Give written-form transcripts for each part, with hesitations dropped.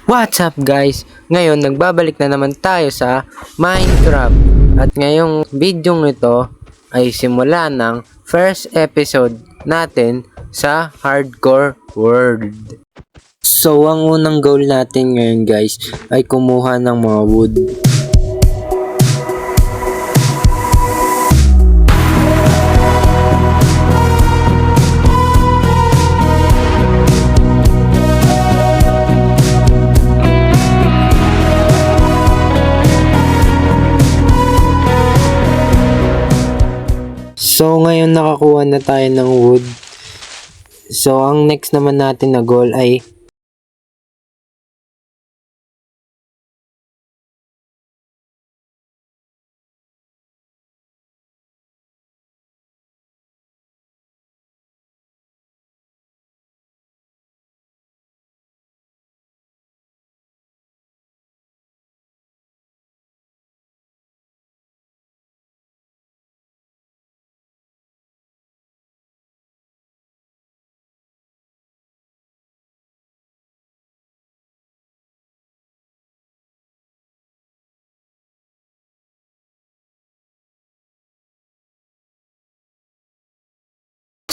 What's up guys? Ngayon nagbabalik na naman tayo sa Minecraft. At ngayong video ito ay simula ng first episode natin sa Hardcore World. So ang unang goal natin ngayon guys ay kumuha ng mga wood. So ngayon nakakuha na tayo ng wood. So ang next naman natin na goal ay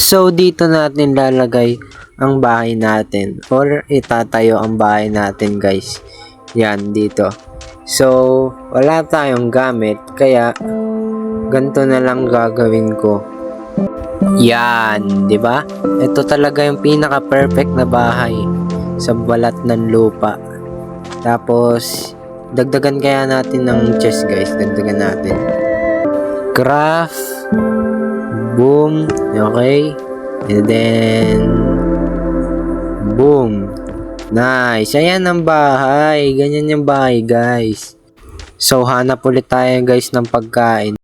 so dito natin lalagay ang bahay natin or itatayo ang bahay natin guys. Yan dito. So wala tayong gamit kaya ganito na lang gagawin ko. Yan, 'di ba? Ito talaga yung pinaka perfect na bahay sa balat ng lupa. Tapos dagdagan kaya natin ng chest guys, dagdagan natin. Craft. Boom. Okay. And then boom. Nice. Ayan ang bahay. Ganyan yung bahay guys. So hanap ulit tayo guys ng pagkain.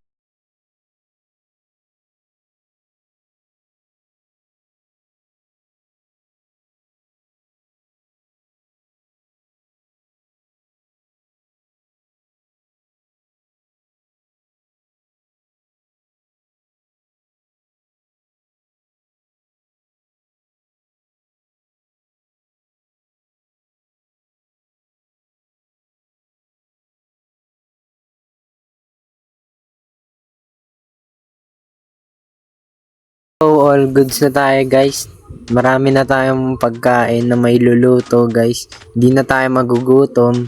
So all goods na tayo guys. Marami na tayong pagkain na may luluto guys. Hindi na tayo magugutom.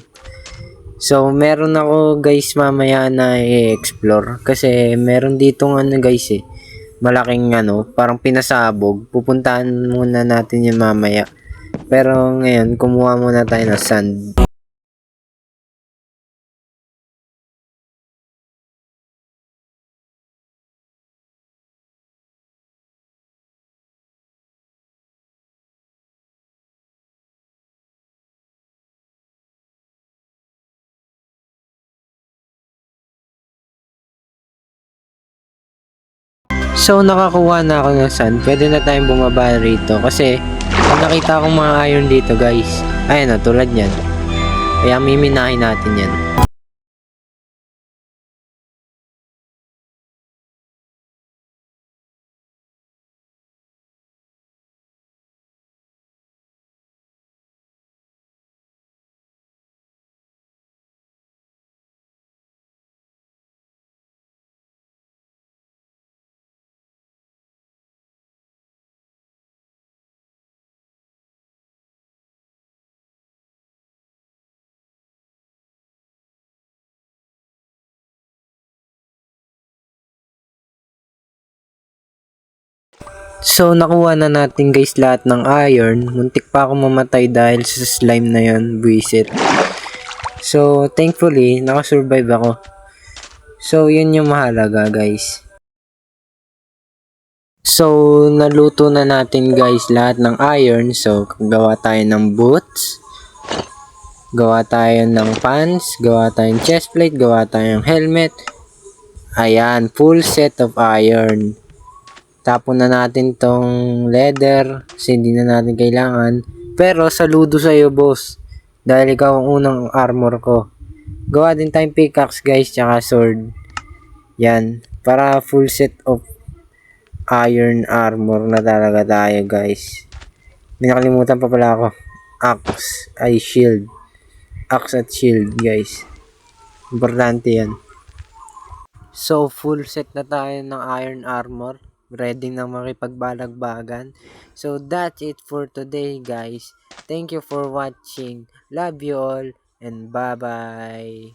So meron ako guys mamaya na i-explore. Kasi meron ditong ano guys malaking parang pinasabog. Pupuntahan muna natin yun mamaya. Pero ngayon kumuha muna tayo ng sand. So nakakakuha na ako ng sand. Pwede na tayong bumaba rito kasi nakita akong mga iron dito guys. Ayan na, tulad yan. Kaya miminahin natin yan. So nakuha na natin guys lahat ng iron. Muntik pa ako mamatay dahil sa slime na yon, buwisit. So thankfully nakasurvive ako. So yun yung mahalaga guys. So naluto na natin guys lahat ng iron. So gawa tayo ng boots. Gawa tayo ng pants. Gawa tayong chestplate. Gawa tayong helmet. Ayan, full set of iron. Tapon na natin tong leather kasi hindi na natin kailangan. Pero saludo sa iyo boss. Dahil ikaw ang unang armor ko. Gawa din tayong pickaxe guys tsaka sword. Yan. Para full set of iron armor na talaga tayo guys. May nakalimutan pa pala ako. Axe ay shield. axe at shield guys. Importante yan. So, full set na tayo ng iron armor. Ready na makipagbalagbagan. So, that's it for today, guys. Thank you for watching. Love you all, and bye-bye.